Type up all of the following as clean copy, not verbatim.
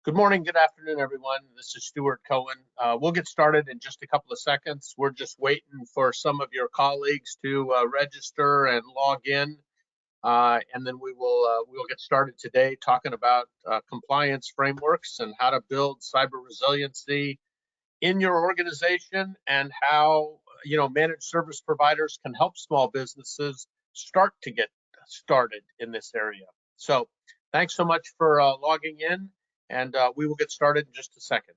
Good morning, good afternoon, everyone. This is Stuart Cohen. We'll get started in just a couple of seconds. We're just waiting for some of your colleagues to register and log in, and then we'll get started today talking about compliance frameworks and how to build cyber resiliency in your organization and how managed service providers can help small businesses start to get started in this area. So thanks so much for logging in. And we will get started in just a second.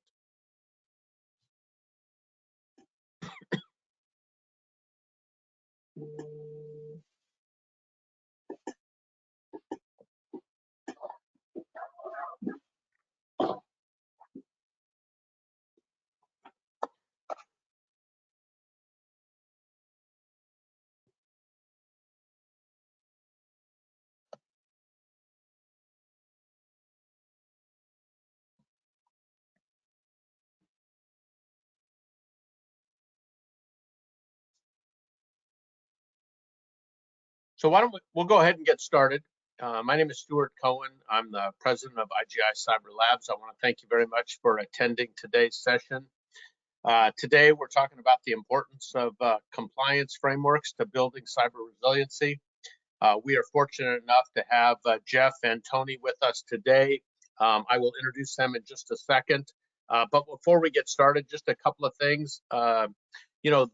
So we'll go ahead and get started. My name is Stuart Cohen. I'm the president of IGI Cyber Labs. I want to thank you very much for attending today's session. Today, we're talking about the importance of compliance frameworks to building cyber resiliency. We are fortunate enough to have Jeff and Tony with us today. I will introduce them in just a second. But before we get started, just a couple of things.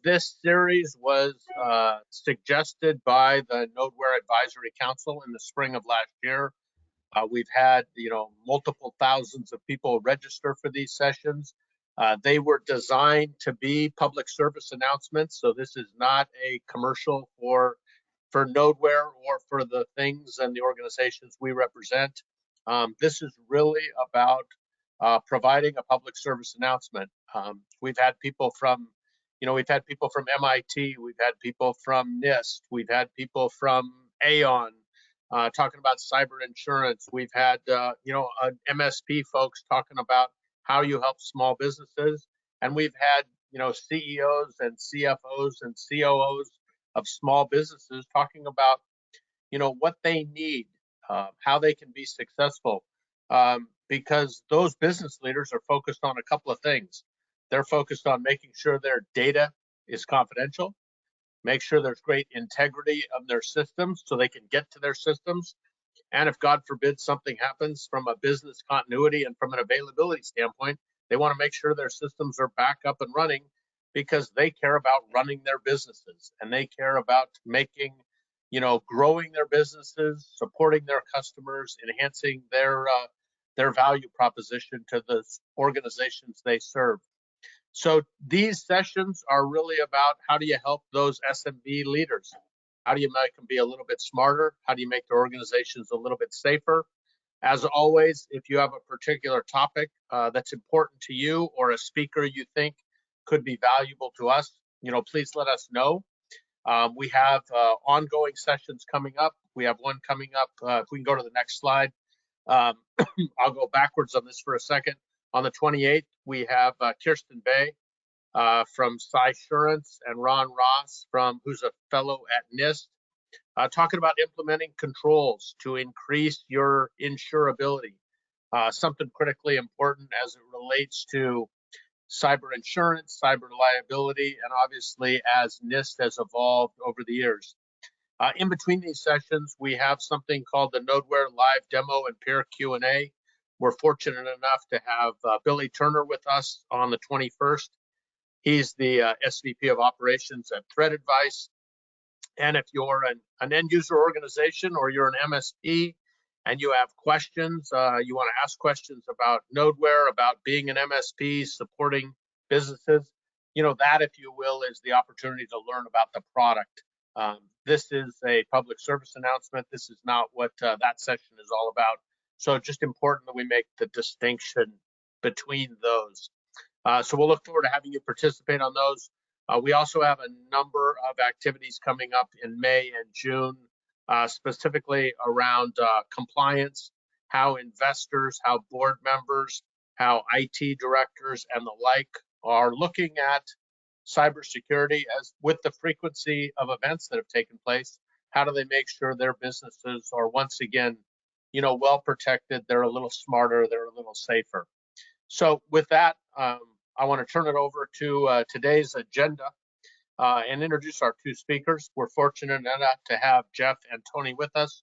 This series was suggested by the Nodeware Advisory Council in the spring of last year. We've had, multiple thousands of people register for these sessions. They were designed to be public service announcements, so this is not a commercial for Nodeware or for the things and the organizations we represent. This is really about providing a public service announcement. We've had people from MIT, we've had people from NIST, we've had people from Aon talking about cyber insurance. We've had MSP folks talking about how you help small businesses, and we've had CEOs and CFOs and COOs of small businesses talking about what they need, how they can be successful, because those business leaders are focused on a couple of things. They're focused on making sure their data is confidential, make sure there's great integrity of their systems so they can get to their systems, and if God forbid something happens from a business continuity and from an availability standpoint, they want to make sure their systems are back up and running, because they care about running their businesses and they care about making, growing their businesses, supporting their customers, enhancing their value proposition to the organizations they serve. So these sessions are really about how do you help those SMB leaders? How do you make them be a little bit smarter? How do you make their organizations a little bit safer? As always, if you have a particular topic that's important to you or a speaker you think could be valuable to us, please let us know. We have ongoing sessions coming up. We have one coming up. If we can go to the next slide. I'll go backwards on this for a second. On the 28th, we have Kirsten Bay from CIS18 and Ron Ross, who's a fellow at NIST, talking about implementing controls to increase your insurability, something critically important as it relates to cyber insurance, cyber liability, and obviously as NIST has evolved over the years. In between these sessions, we have something called the Nodeware Live Demo and Peer Q&A. We're fortunate enough to have Billy Turner with us on the 21st. He's the SVP of Operations at Threat Advice. And if you're an end user organization or you're an MSP and you have questions, you want to ask questions about Nodeware, about being an MSP, supporting businesses, that, if you will, is the opportunity to learn about the product. This is a public service announcement. This is not what that session is all about. So just important that we make the distinction between those. So we'll look forward to having you participate on those. We also have a number of activities coming up in May and June, specifically around compliance, how investors, how board members, how IT directors and the like are looking at cybersecurity as with the frequency of events that have taken place. How do they make sure their businesses are once again well protected, they're a little smarter, they're a little safer. So with that, I want to turn it over to today's agenda and introduce our two speakers. We're fortunate enough to have Jeff and Tony with us.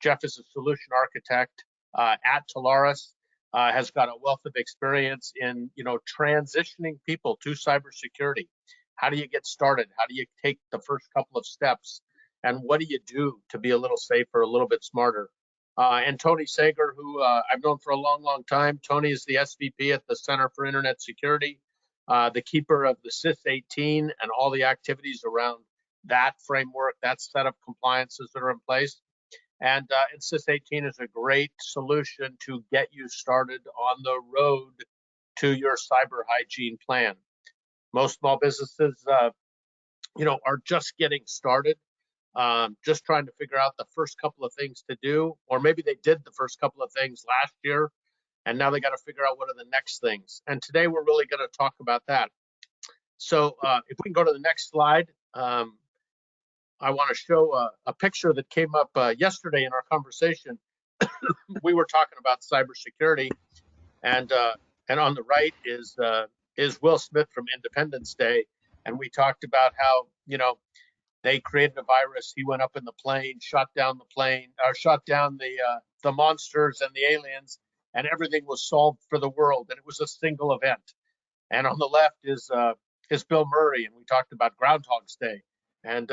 Jeff is a solution architect at Telarus, has got a wealth of experience in transitioning people to cybersecurity. How do you get started? How do you take the first couple of steps? And what do you do to be a little safer, a little bit smarter? And Tony Sager, who I've known for a long, long time. Tony is the SVP at the Center for Internet Security, the keeper of the CIS18 and all the activities around that framework, that set of compliances that are in place. And CIS18 is a great solution to get you started on the road to your cyber hygiene plan. Most small businesses, are just getting started, just trying to figure out the first couple of things to do, or maybe they did the first couple of things last year, and now they got to figure out what are the next things. And today we're really going to talk about that. So if we can go to the next slide, I want to show a picture that came up yesterday in our conversation. We were talking about cybersecurity, and on the right is Will Smith from Independence Day, and we talked about how they created a virus. He went up in the plane, shot down the plane, or shot down the monsters and the aliens, and everything was solved for the world, and it was a single event. And on the left is Bill Murray, and we talked about Groundhog's Day, and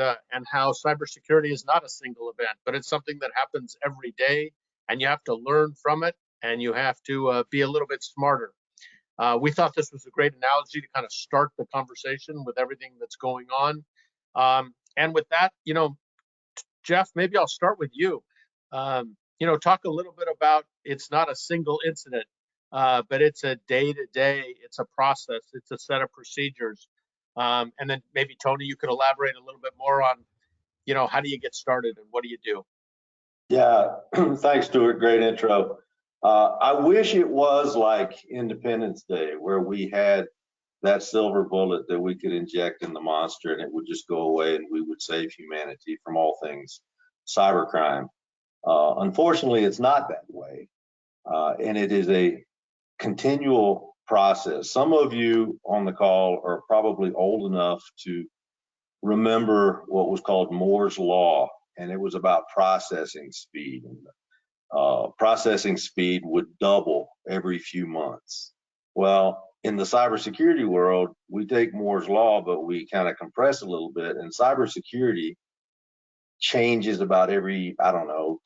how cybersecurity is not a single event, but it's something that happens every day, and you have to learn from it, and you have to be a little bit smarter. We thought this was a great analogy to kind of start the conversation with everything that's going on. And with that, Jeff, maybe I'll start with you. Talk a little bit about, it's not a single incident, but it's a day-to-day, it's a process, it's a set of procedures. And then maybe, Tony, you could elaborate a little bit more on, how do you get started and what do you do? Yeah, thanks, Stuart. Great intro. I wish it was like Independence Day, where we had that silver bullet that we could inject in the monster and it would just go away and we would save humanity from all things cybercrime. Unfortunately, it's not that way. And it is a continual process. Some of you on the call are probably old enough to remember what was called Moore's Law, and it was about processing speed. Processing speed would double every few months. Well, in the cybersecurity world, we take Moore's Law, but we kind of compress a little bit, and cybersecurity changes about every,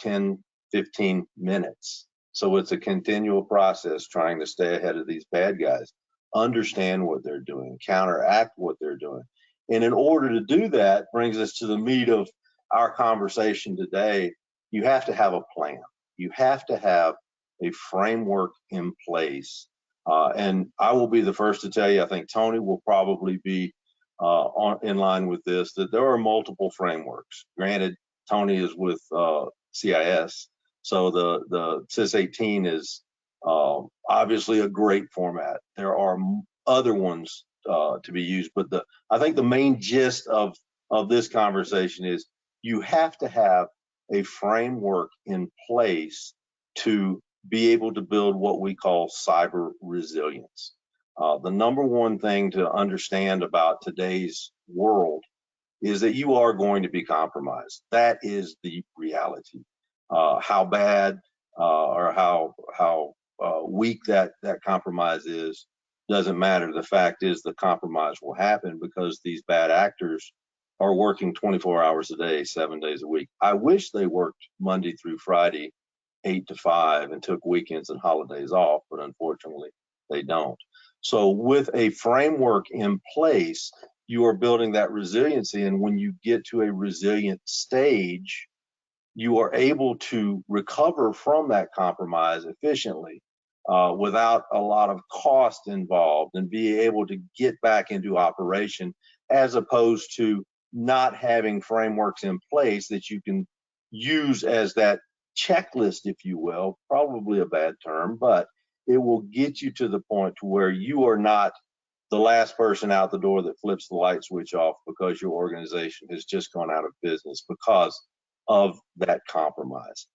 10, 15 minutes. So it's a continual process trying to stay ahead of these bad guys, understand what they're doing, counteract what they're doing. And in order to do that, brings us to the meat of our conversation today. You have to have a plan. You have to have a framework in place. And I will be the first to tell you, I think Tony will probably be in line with this, that there are multiple frameworks. Granted, Tony is with CIS, so the CIS18 is obviously a great format. There are other ones to be used, but I think the main gist of this conversation is you have to have a framework in place to be able to build what we call cyber resilience. The number one thing to understand about today's world is that you are going to be compromised. That is the reality. How bad or how weak that compromise is doesn't matter. The fact is the compromise will happen because these bad actors are working 24 hours a day, 7 days a week. I wish they worked Monday through Friday, 8 to 5, and took weekends and holidays off, but unfortunately they don't. So with a framework in place, you are building that resiliency, and when you get to a resilient stage, you are able to recover from that compromise efficiently without a lot of cost involved, and be able to get back into operation, as opposed to not having frameworks in place that you can use as that checklist, if you will. Probably a bad term, but it will get you to the point to where you are not the last person out the door that flips the light switch off because your organization has just gone out of business because of that compromise.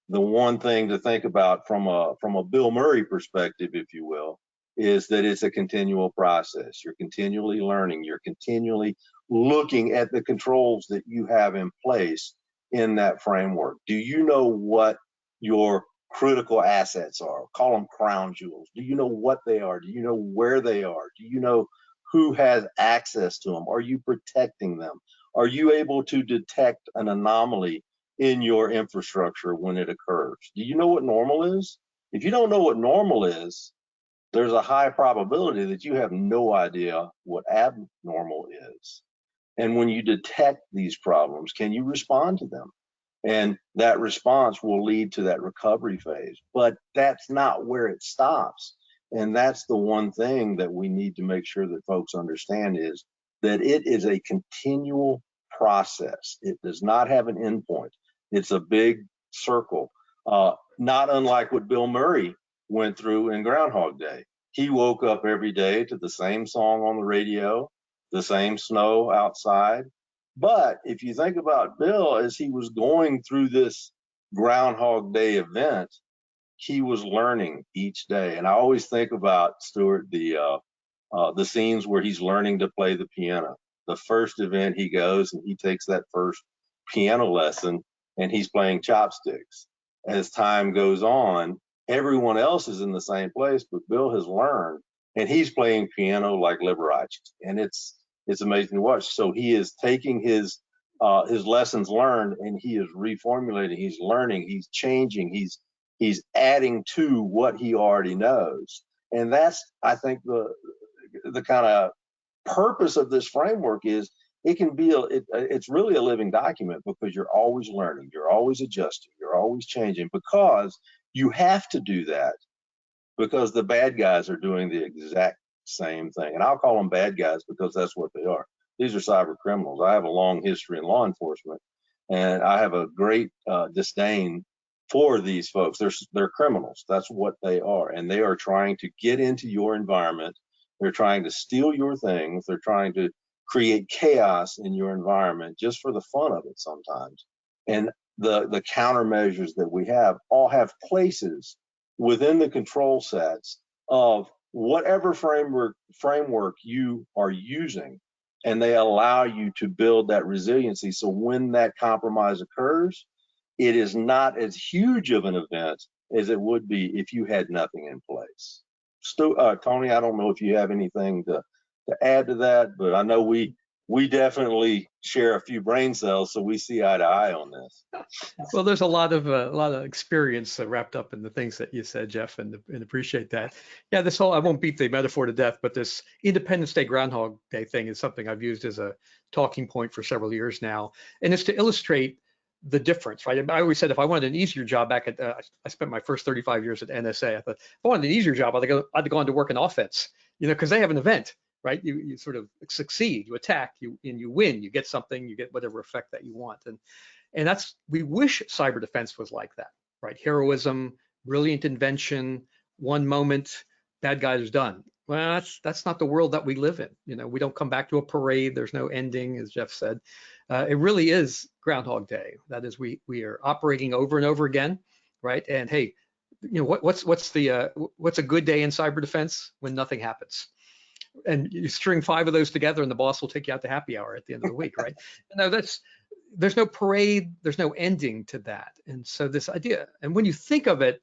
the one thing to think about from a Bill Murray perspective, if you will, is that it's a continual process. You're continually learning. You're continually looking at the controls that you have in place in that framework. Do you know what your critical assets are? Call them crown jewels. Do you know what they are? Do you know where they are? Do you know who has access to them? Are you protecting them? Are you able to detect an anomaly in your infrastructure when it occurs? Do you know what normal is? If you don't know what normal is, there's a high probability that you have no idea what abnormal is. And when you detect these problems, can you respond to them? And that response will lead to that recovery phase. But that's not where it stops. And that's the one thing that we need to make sure that folks understand, is that it is a continual process. It does not have an endpoint. It's a big circle, not unlike what Bill Murray went through in Groundhog Day. He woke up every day to the same song on the radio, the same snow outside. But if you think about Bill, as he was going through this Groundhog Day event, he was learning each day. And I always think about, Stuart, the scenes where he's learning to play the piano. The first event he goes and he takes that first piano lesson and he's playing chopsticks. As time goes on, everyone else is in the same place, but Bill has learned and he's playing piano like Liberace. And it's amazing to watch. So he is taking his lessons learned and he is reformulating, he's learning, he's changing, he's adding to what he already knows. And that's, I think, the kind of purpose of this framework is it can be, it's really a living document, because you're always learning, you're always adjusting, you're always changing, because you have to do that, because the bad guys are doing the exact same thing. And I'll call them bad guys because that's what they are. These are cyber criminals. I have a long history in law enforcement, and I have a great disdain for these folks. They're criminals. That's what they are. And they are trying to get into your environment. They're trying to steal your things. They're trying to create chaos in your environment just for the fun of it sometimes. And the countermeasures that we have all have places within the control sets of whatever framework you are using, and they allow you to build that resiliency. So when that compromise occurs, it is not as huge of an event as it would be if you had nothing in place. Tony, I don't know if you have anything to add to that, but I know we definitely share a few brain cells, so we see eye to eye on this. Well, there's a lot of experience wrapped up in the things that you said, Jeff, and appreciate that. Yeah, this whole, I won't beat the metaphor to death, but this Independence Day, Groundhog Day thing is something I've used as a talking point for several years now, and it's to illustrate the difference, right? I always said if I wanted an easier job back at, I spent my first 35 years at NSA. I thought if I wanted an easier job, I'd go on to work in offense, because they have an event. Right, you sort of succeed, you attack, and you win, you get something, you get whatever effect that you want, and that's, we wish cyber defense was like that, right? Heroism, brilliant invention, one moment, bad guy is done. Well, that's not the world that we live in. We don't come back to a parade. There's no ending, as Jeff said. It really is Groundhog Day. That is, we are operating over and over again, right? And hey, what's a good day in cyber defense? When nothing happens. And you string 5 of those together and the boss will take you out to happy hour at the end of the week, right? No, there's no parade, there's no ending to that. And so this idea, and when you think of it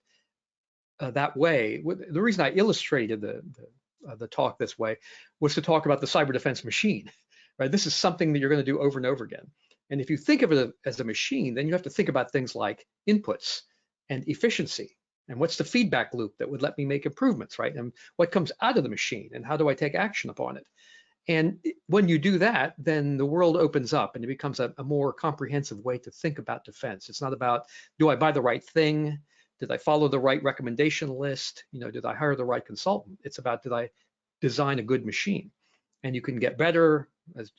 that way, the reason I illustrated the talk this way was to talk about the cyber defense machine, right? This is something that you're going to do over and over again. And if you think of it as a machine, then you have to think about things like inputs and efficiency. And what's the feedback loop that would let me make improvements, right? And what comes out of the machine, and how do I take action upon it? And when you do that, then the world opens up and it becomes a more comprehensive way to think about defense. It's not about, do I buy the right thing? Did I follow the right recommendation list? Did I hire the right consultant? It's about, did I design a good machine? And you can get better, as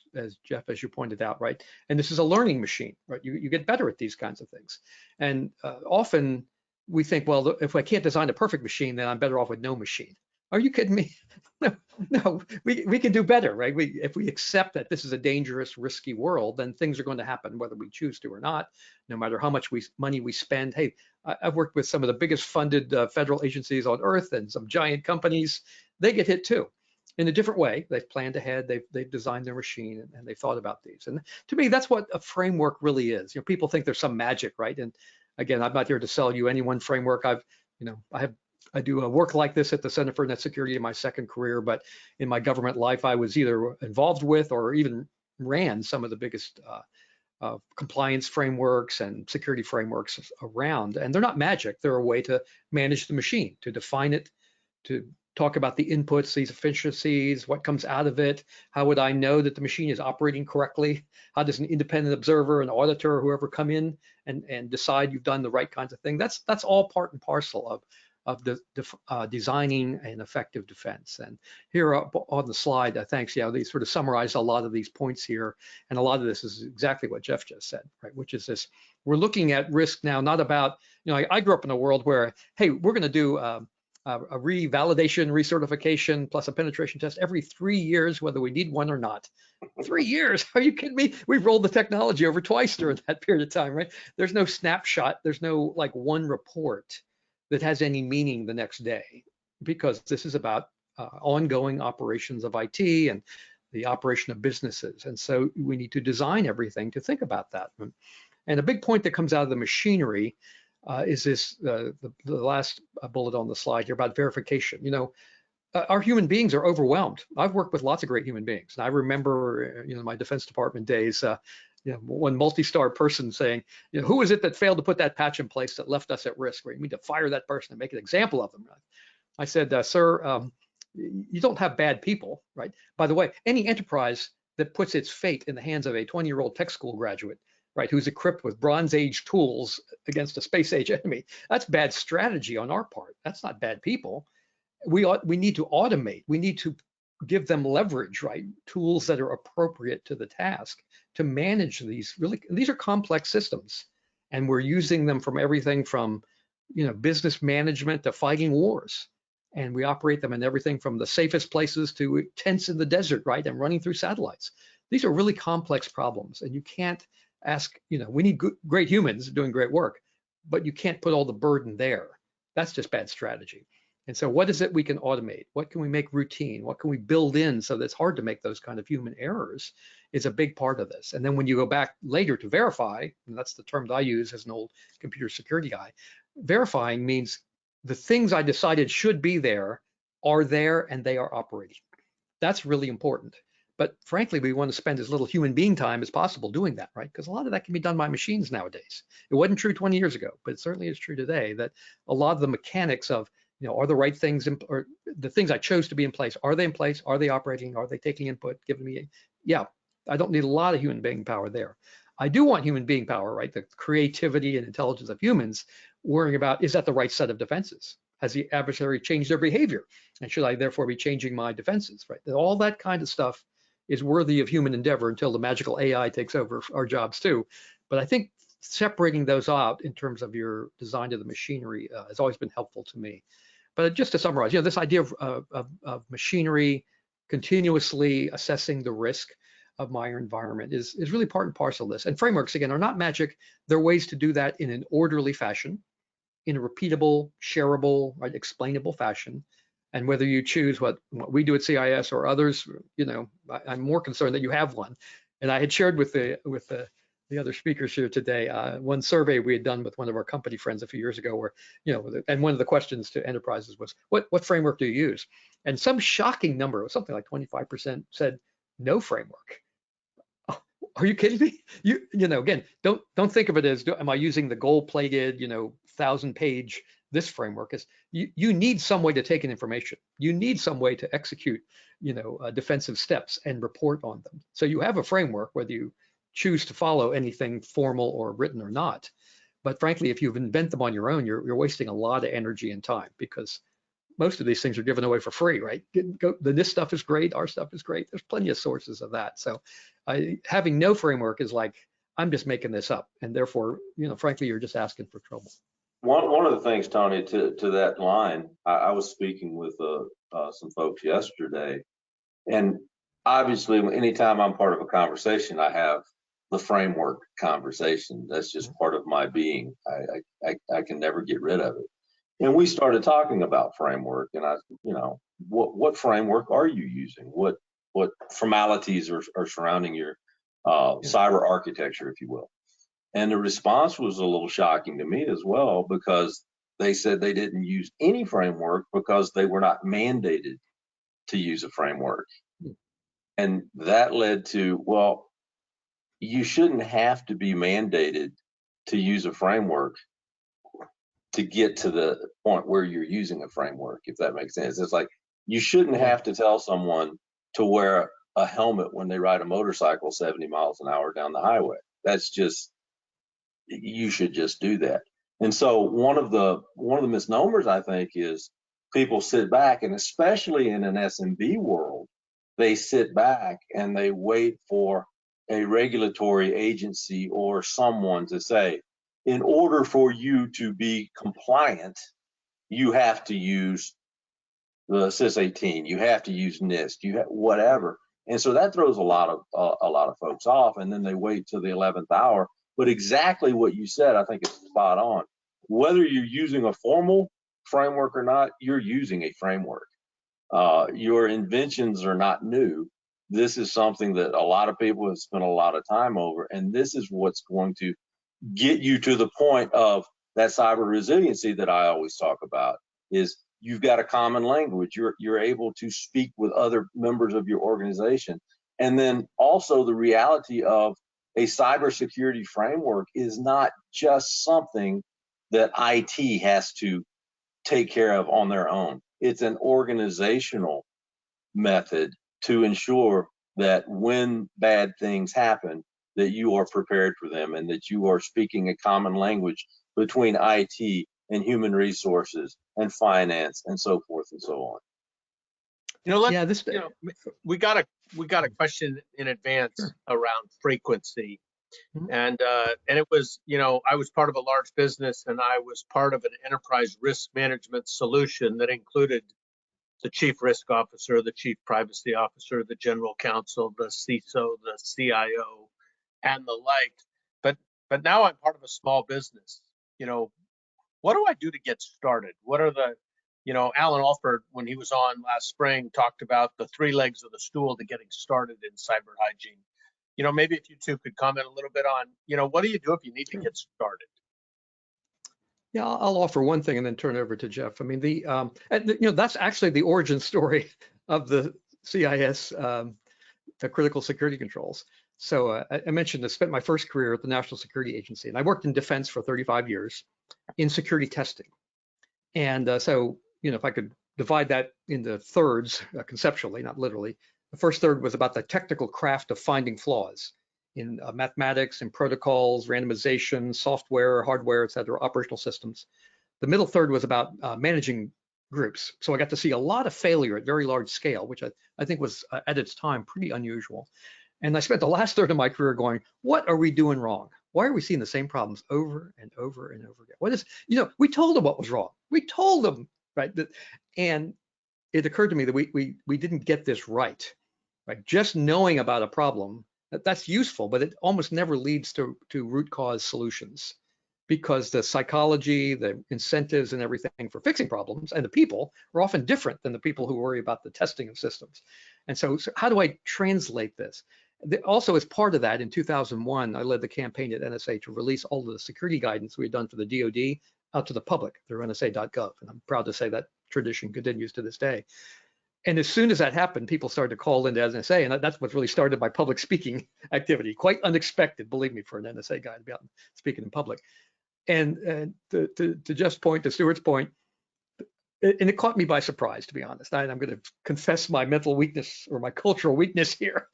Jeff, as you pointed out, right? And this is a learning machine, right? You get better at these kinds of things. And often we think, well, if I can't design a perfect machine, then I'm better off with no machine. Are you kidding me? No, no, we can do better, right? If we accept that this is a dangerous, risky world, then things are going to happen whether we choose to or not, no matter how much money we spend. Hey, I've worked with some of the biggest funded federal agencies on earth and some giant companies. They get hit too, in a different way. They've planned ahead, they've designed their machine, and they thought about these. And to me, that's what a framework really is. You know, people think there's some magic, right? And again, I'm not here to sell you any one framework. I do a work like this at the Center for Net Security in my second career, but in my government life, I was either involved with or even ran some of the biggest compliance frameworks and security frameworks around. And they're not magic. They're a way to manage the machine, to define it, to talk about the inputs, these efficiencies, what comes out of it. How would I know that the machine is operating correctly? How does an independent observer, an auditor, or whoever come in and decide you've done the right kinds of thing? That's all part and parcel of designing an effective defense. And here on the slide, thanks, they sort of summarize a lot of these points here. And a lot of this is exactly what Jeff just said, right? Which is this, we're looking at risk now, not about, I grew up in a world where, hey, we're gonna do a revalidation, recertification, plus a penetration test every 3 years, whether we need one or not. 3 years, are you kidding me? We've rolled the technology over twice during that period of time, right? There's no snapshot, there's no like one report that has any meaning the next day, because this is about ongoing operations of IT and the operation of businesses. And so we need to design everything to think about that. And a big point that comes out of the machinery is this, the last bullet on the slide here about verification. Our human beings are overwhelmed. I've worked with lots of great human beings. And I remember, my Defense Department days, one multi-star person saying, who is it that failed to put that patch in place that left us at risk? Where you need to fire that person and make an example of them. I said, sir, you don't have bad people, right? By the way, any enterprise that puts its fate in the hands of a 20-year-old tech school graduate, right, who's equipped with Bronze Age tools against a space age enemy, that's bad strategy on our part. That's not bad people. We need to automate. We need to give them leverage, right? Tools that are appropriate to the task to manage these. These are complex systems, and we're using them from everything from, business management to fighting wars. And we operate them in everything from the safest places to tents in the desert, right? And running through satellites. These are really complex problems, and you can't ask, we need great humans doing great work, but you can't put all the burden there. That's just bad strategy. And so what is it we can automate? What can we make routine? What can we build in so that it's hard to make those kind of human errors is a big part of this. And then when you go back later to verify, and that's the term that I use as an old computer security guy, verifying means the things I decided should be there are there and they are operating. That's really important. But frankly, we want to spend as little human being time as possible doing that, right? Because a lot of that can be done by machines nowadays. It wasn't true 20 years ago, but it certainly is true today that a lot of the mechanics of, are the right things, or the things I chose to be in place, are they in place? Are they operating? Are they taking input, giving me, I don't need a lot of human being power there. I do want human being power, right? The creativity and intelligence of humans worrying about, is that the right set of defenses? Has the adversary changed their behavior? And should I therefore be changing my defenses, right? All that kind of stuff is worthy of human endeavor until the magical AI takes over our jobs too. But I think separating those out in terms of your design of the machinery has always been helpful to me. But just to summarize, this idea of machinery continuously assessing the risk of my environment is really part and parcel of this. And frameworks, again, are not magic. They're ways to do that in an orderly fashion, in a repeatable, shareable, right, explainable fashion. And whether you choose what we do at CIS or others, I'm more concerned that you have one. And I had shared with the other speakers here today one survey we had done with one of our company friends a few years ago, where and one of the questions to enterprises was, what framework do you use? And some shocking number, something like 25%, said no framework. Oh, are you kidding me? Again, don't think of it as, am I using the gold-plated, 1,000-page this framework? Is you need some way to take in information. You need some way to execute, defensive steps and report on them. So you have a framework, whether you choose to follow anything formal or written or not. But frankly, if you invent them on your own, you're wasting a lot of energy and time, because most of these things are given away for free, right? This stuff is great, our stuff is great. There's plenty of sources of that. So having no framework is like, I'm just making this up. And therefore, frankly, you're just asking for trouble. One of the things, Tony, to that line, I was speaking with some folks yesterday. And obviously, anytime I'm part of a conversation, I have the framework conversation. That's just part of my being. I can never get rid of it. And we started talking about framework, and what framework are you using? What formalities are surrounding your cyber architecture, if you will? And the response was a little shocking to me as well, because they said they didn't use any framework because they were not mandated to use a framework. And that led to, well, you shouldn't have to be mandated to use a framework to get to the point where you're using a framework, if that makes sense. It's like, you shouldn't have to tell someone to wear a helmet when they ride a motorcycle 70 miles an hour down the highway. That's just, you should just do that. And so one of the misnomers, I think, is people sit back, and especially in an SMB world, they sit back and they wait for a regulatory agency or someone to say, in order for you to be compliant, you have to use the CIS18, you have to use NIST, you have whatever. And so that throws a lot of folks off, and then they wait till the 11th hour. But exactly what you said, I think, is spot on. Whether you're using a formal framework or not, you're using a framework. Your inventions are not new. This is something that a lot of people have spent a lot of time over, and this is what's going to get you to the point of that cyber resiliency that I always talk about. Is you've got a common language. You're able to speak with other members of your organization, and then also the reality of a cybersecurity framework is not just something that IT has to take care of on their own. It's an organizational method to ensure that when bad things happen, that you are prepared for them, and that you are speaking a common language between IT and human resources and finance and so forth and so on. We got a question in advance around frequency. And it was, I was part of a large business, and I was part of an enterprise risk management solution that included the chief risk officer, the chief privacy officer, the general counsel, the CISO, the CIO, and the like. But now I'm part of a small business. What do I do to get started? What are the, Alan Alford, when he was on last spring, talked about the 3 legs of the stool to getting started in cyber hygiene. Maybe if you two could comment a little bit on, what do you do if you need to get started? Yeah, I'll offer one thing and then turn it over to Jeff. I mean, that's actually the origin story of the CIS, the Critical Security Controls. So I mentioned I spent my first career at the National Security Agency, and I worked in defense for 35 years in security testing. And so, if I could divide that into thirds conceptually, not literally, the first third was about the technical craft of finding flaws in mathematics and protocols, randomization, software, hardware, et cetera, operational systems. The middle third was about managing groups. So I got to see a lot of failure at very large scale, which I think was at its time pretty unusual. And I spent the last third of my career going, what are we doing wrong? Why are we seeing the same problems over and over and over again? What is, we told them what was wrong. We told them, right? And it occurred to me that we didn't get this right. Just knowing about a problem, that's useful, but it almost never leads to root cause solutions, because the psychology, the incentives, and everything for fixing problems and the people are often different than the people who worry about the testing of systems. And so how do I translate this? Also, as part of that, in 2001, I led the campaign at NSA to release all of the security guidance we had done for the DoD out to the public through NSA.gov. And I'm proud to say that tradition continues to this day. And as soon as that happened, people started to call into NSA, and that's what really started my public speaking activity. Quite unexpected, believe me, for an NSA guy to be out speaking in public. And to Jeff's point, to Stuart's point, and it caught me by surprise, to be honest. I'm going to confess my mental weakness or my cultural weakness here.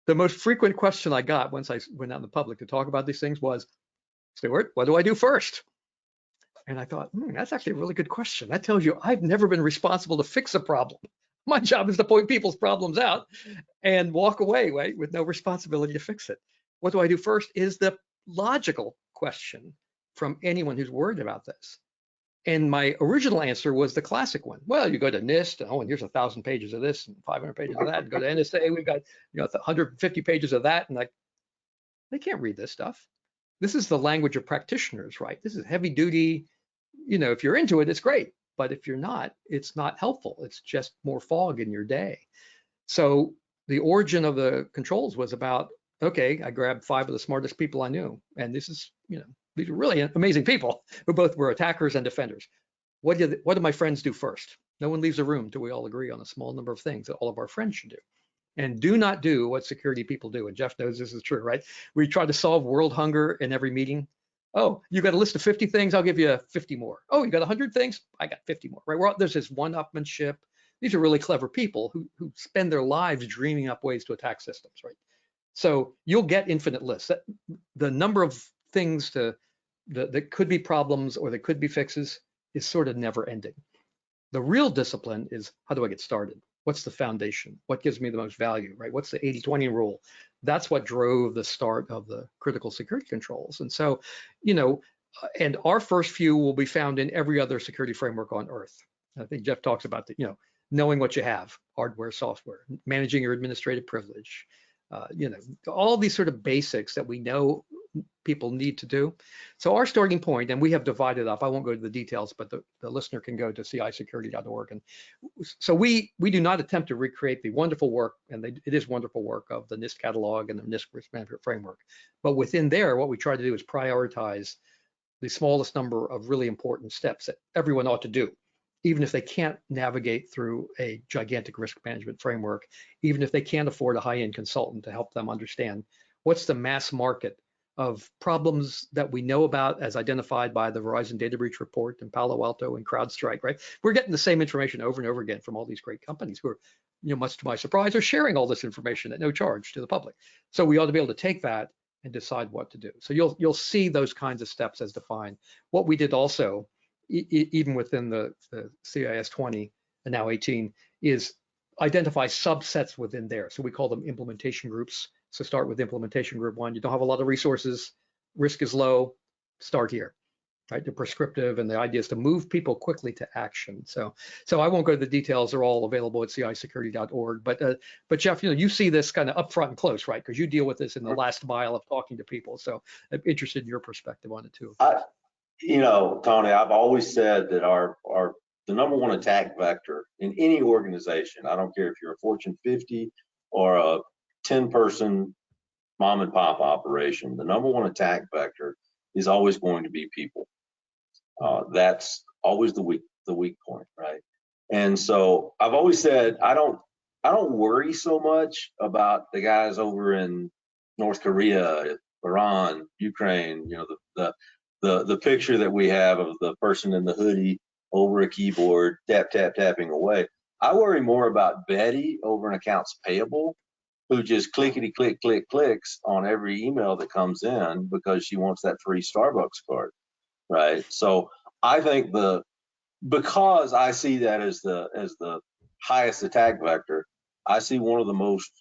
The most frequent question I got once I went out in the public to talk about these things was, Stuart, what do I do first? And I thought, that's actually a really good question. That tells you I've never been responsible to fix a problem. My job is to point people's problems out and walk away, right, with no responsibility to fix it. What do I do first is the logical question from anyone who's worried about this. And my original answer was the classic one. Well, you go to NIST, and here's 1,000 pages of this and 500 pages of that. And go to NSA, we've got 150 pages of that, and like they can't read this stuff. This is the language of practitioners, right? This is heavy duty. If you're into it, it's great. But if you're not, it's not helpful. It's just more fog in your day. So the origin of the controls was about, okay, I grabbed 5 of the smartest people I knew. And this is, these are really amazing people who both were attackers and defenders. What do my friends do first? No one leaves a room till we all agree on a small number of things that all of our friends should do. And do not do what security people do. And Jeff knows this is true, right? We try to solve world hunger in every meeting. Oh, you got a list of 50 things, I'll give you 50 more. Oh, you got 100 things, I got 50 more, right? There's this one-upmanship. These are really clever people who spend their lives dreaming up ways to attack systems, right? So you'll get infinite lists. The number of things that could be problems or that could be fixes is sort of never ending. The real discipline is, how do I get started? What's the foundation? What gives me the most value, right? What's the 80-20 rule? That's what drove the start of the critical security controls. And so, and our first few will be found in every other security framework on earth. I think Jeff talks about the, knowing what you have, hardware, software, managing your administrative privilege, all these sort of basics that we know people need to do. So our starting point, and we have divided up, I won't go to the details, but the listener can go to CI security.org. And so we do not attempt to recreate the wonderful work, and it is wonderful work of the NIST catalog and the NIST risk management framework. But within there, what we try to do is prioritize the smallest number of really important steps that everyone ought to do, even if they can't navigate through a gigantic risk management framework, even if they can't afford a high-end consultant to help them understand what's the mass market of problems that we know about as identified by the Verizon data breach report and Palo Alto and CrowdStrike, right? We're getting the same information over and over again from all these great companies who are, much to my surprise, are sharing all this information at no charge to the public. So we ought to be able to take that and decide what to do. So you'll see those kinds of steps as defined. What we did also, even within the CIS20 and now 18, is identify subsets within there. So we call them implementation groups. So start with implementation group 1. You don't have a lot of resources, risk is low, start here, right? The prescriptive, and the idea is to move people quickly to action. So I won't go to the details. They're all available at CIsecurity.org. But Jeff, you see this kind of up front and close, right? Because you deal with this in the last mile of talking to people. So I'm interested in your perspective on it too. Tony, I've always said that the number one attack vector in any organization, I don't care if you're a Fortune 50 or a 10-person mom and pop operation, the number one attack vector is always going to be people. That's always the weak point, right? And so I've always said I don't worry so much about the guys over in North Korea, Iran, Ukraine, the picture that we have of the person in the hoodie over a keyboard, tapping away. I worry more about Betty over in accounts payable, who just clicks on every email that comes in because she wants that free Starbucks card, right? So I think because I see that as the highest attack vector, I see one of the most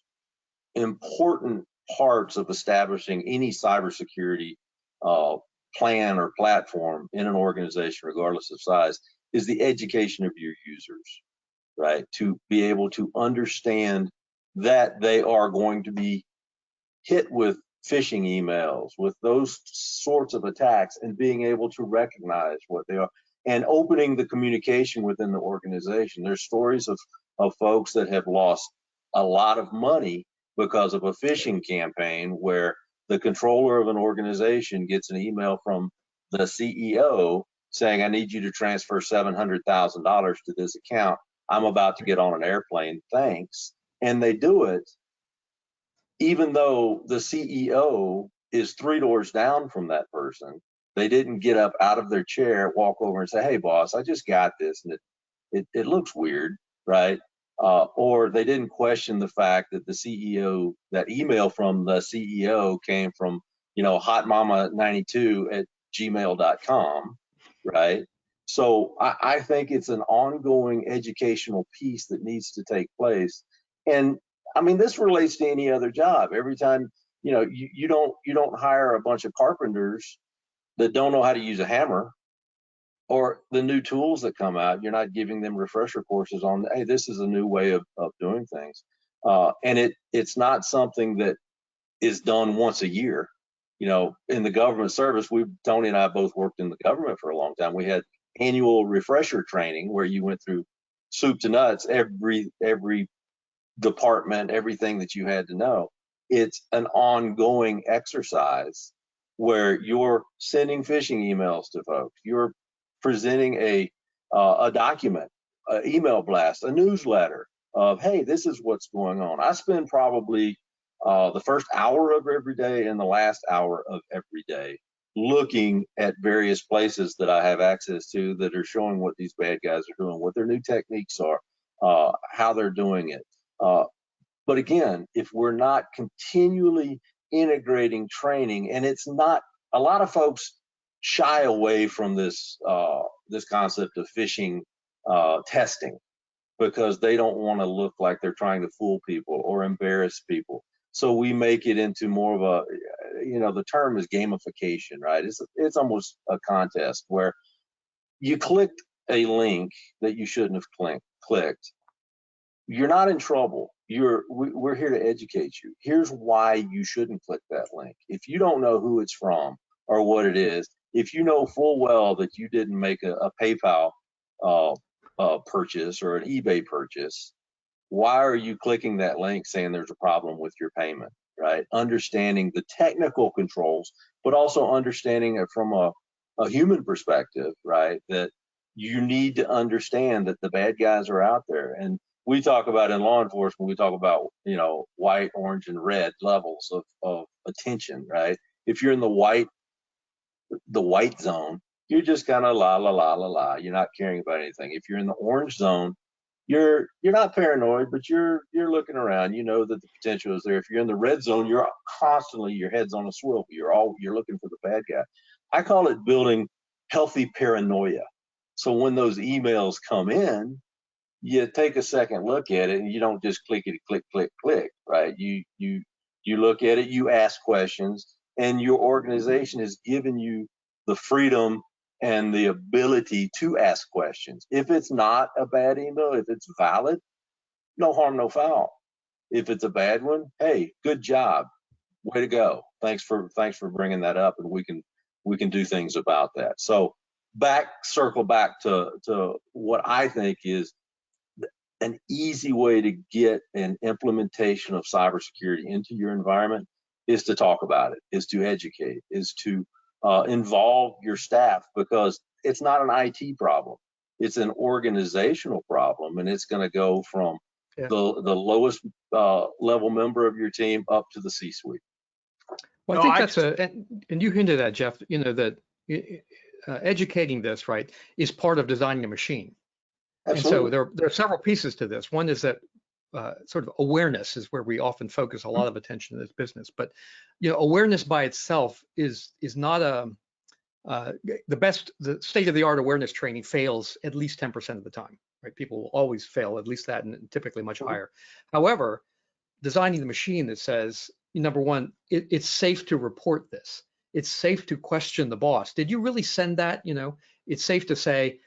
important parts of establishing any cybersecurity plan or platform in an organization, regardless of size, is the education of your users, right? To be able to understand that they are going to be hit with phishing emails, with those sorts of attacks, and being able to recognize what they are and opening the communication within the organization. There's stories of folks that have lost a lot of money because of a phishing campaign where the controller of an organization gets an email from the CEO saying, I need you to transfer $700,000 to this account. I'm about to get on an airplane, thanks. And they do it even though the CEO is 3 doors down from that person. They didn't get up out of their chair, walk over and say, hey boss, I just got this and it looks weird, right? Or they didn't question the fact that the CEO, that email from the CEO came from, hotmama92@gmail.com, right? So I think it's an ongoing educational piece that needs to take place. And I mean, this relates to any other job. Every time, you don't hire a bunch of carpenters that don't know how to use a hammer, or the new tools that come out, you're not giving them refresher courses on, hey, this is a new way of doing things. And it's not something that is done once a year. You know, in the government service, Tony and I both worked in the government for a long time. We had annual refresher training where you went through soup to nuts, every department, everything that you had to know. It's an ongoing exercise where you're sending phishing emails to folks, you're presenting a document, an email blast, a newsletter of, hey, this is what's going on. I spend probably the first hour of every day and the last hour of every day looking at various places that I have access to that are showing what these bad guys are doing, what their new techniques are, how they're doing it. But again, if we're not continually integrating training, and it's not, a lot of folks shy away from this this concept of phishing testing because they don't want to look like they're trying to fool people or embarrass people. So we make it into more of a, you know, the term is gamification, right? It's almost a contest where you clicked a link that you shouldn't have clicked. You're not in trouble. We're here to educate you. Here's why you shouldn't click that link. If you don't know who it's from or what it is, if you know full well that you didn't make a PayPal purchase or an eBay purchase, why are you clicking that link saying there's a problem with your payment, right? Understanding the technical controls, but also understanding it from a human perspective, right? That you need to understand that the bad guys are out there. And we talk about in law enforcement, we talk about, you know, white, orange, and red levels of attention, right? If you're in the white zone, you're just kind of la la la la la. You're not caring about anything. If you're in the orange zone, you're not paranoid, but you're looking around. You know that the potential is there. If you're in the red zone, you're constantly, your head's on a swivel. You're looking for the bad guy. I call it building healthy paranoia. So when those emails come in, you take a second look at it and you don't just click, right? You look at it, you ask questions, and your organization is giving you the freedom and the ability to ask questions. If it's not a bad email, if it's valid, no harm, no foul. If it's a bad one, hey, good job, way to go. Thanks for bringing that up, and we can do things about that. So circle back to what I think is an easy way to get an implementation of cybersecurity into your environment is to talk about it, is to educate, is to involve your staff, because it's not an IT problem. It's an organizational problem, and it's going to go from the lowest level member of your team up to the C-suite. Well, I think and you hinted at, Jeff, you know, that educating this, right, is part of designing a machine. Absolutely. And so there are several pieces to this. One is that sort of awareness is where we often focus a lot of attention in this business. But, you know, awareness by itself is not the state-of-the-art awareness training fails at least 10% of the time, right? People will always fail at least that, and typically much higher. However, designing the machine that says, number one, it's safe to report this. It's safe to question the boss. Did you really send that? You know, it's safe to say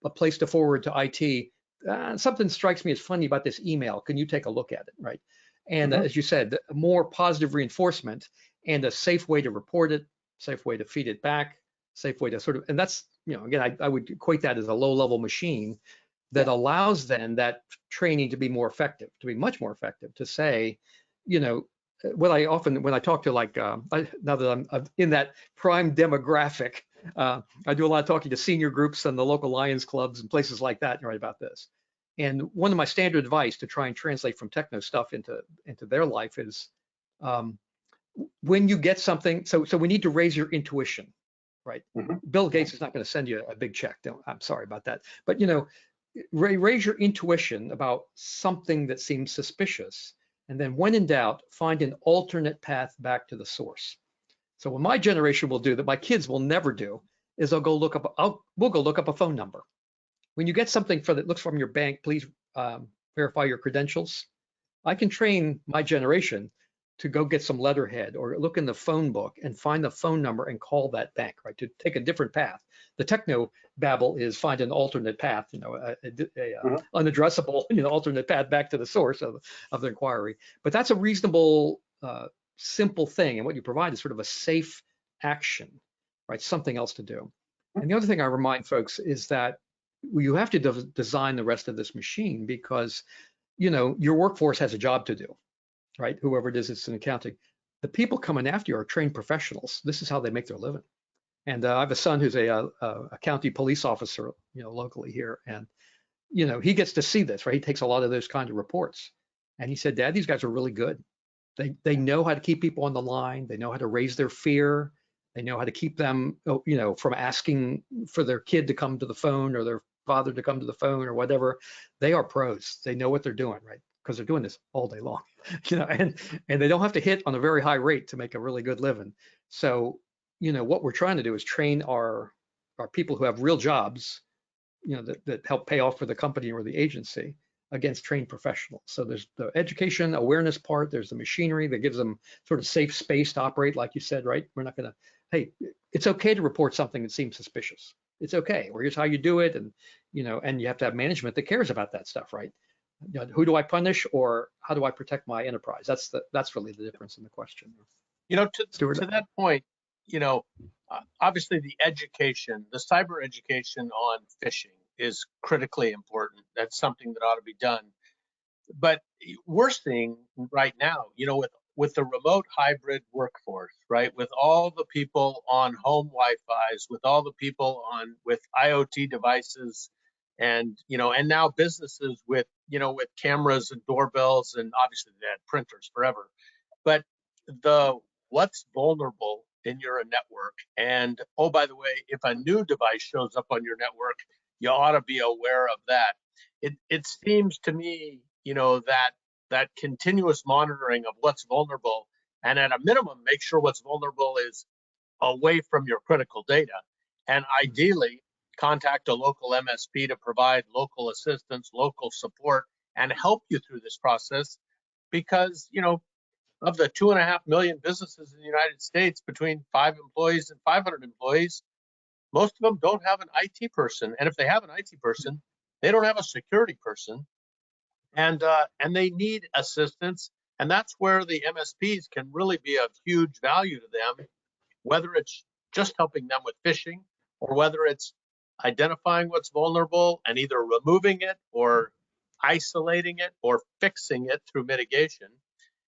a place to forward to IT. Something strikes me as funny about this email. Can you take a look at it, right? And as you said, more positive reinforcement and a safe way to report it, safe way to feed it back, safe way to sort of, and that's, you know, again, I would equate that as a low-level machine that allows then that training to be more effective, to be much more effective, to say, you know, what I often, when I talk to like, now that I'm in that prime demographic, I do a lot of talking to senior groups and the local Lions clubs and places like that, right, about this. And one of my standard advice to try and translate from techno stuff into their life is when you get something, so we need to raise your intuition, right? Bill Gates is not going to send you a big check. I'm sorry about that. But, you know, raise your intuition about something that seems suspicious. And then when in doubt, find an alternate path back to the source. So what my generation will do that my kids will never do is we'll go look up a phone number. When you get something that looks from your bank, please verify your credentials. I can train my generation to go get some letterhead or look in the phone book and find the phone number and call that bank, right? To take a different path. The techno babble is find an alternate path, unaddressable, alternate path back to the source of the inquiry. But that's a reasonable, simple thing. And what you provide is sort of a safe action, right? Something else to do. And the other thing I remind folks is that you have to design the rest of this machine because, your workforce has a job to do, right? Whoever it is, it's in accounting. The people coming after you are trained professionals. This is how they make their living. And I have a son who's a county police officer, locally here, and he gets to see this, right? He takes a lot of those kind of reports, and he said, "Dad, these guys are really good. They know how to keep people on the line. They know how to raise their fear. They know how to keep them, from asking for their kid to come to the phone or their father to come to the phone or whatever. They are pros. They know what they're doing, right? Because they're doing this all day long, and they don't have to hit on a very high rate to make a really good living. So, what we're trying to do is train our people who have real jobs, that help pay off for the company or the agency against trained professionals. So there's the education awareness part. There's the machinery that gives them sort of safe space to operate, like you said, right? We're not going to, hey, it's okay to report something that seems suspicious. It's okay. Or here's how you do it, and and you have to have management that cares about that stuff, right? Who do I punish, or how do I protect my enterprise? That's really the difference in the question. Stuart? To that point, obviously the education, the cyber education on phishing is critically important. That's something that ought to be done. But we're seeing right now, with the remote hybrid workforce, right, with all the people on home Wi-Fi's, with all the people with IoT devices, and and now businesses with with cameras and doorbells, and obviously they had printers forever. But what's vulnerable in your network, and oh, by the way, if a new device shows up on your network, you ought to be aware of that. It seems to me, that continuous monitoring of what's vulnerable, and at a minimum, make sure what's vulnerable is away from your critical data, and ideally contact a local MSP to provide local assistance, local support, and help you through this process. Because of the 2.5 million businesses in the United States, between 5 employees and 500 employees, most of them don't have an IT person. And if they have an IT person, they don't have a security person. And they need assistance. And that's where the MSPs can really be of huge value to them, whether it's just helping them with phishing, or whether it's identifying what's vulnerable and either removing it or isolating it or fixing it through mitigation.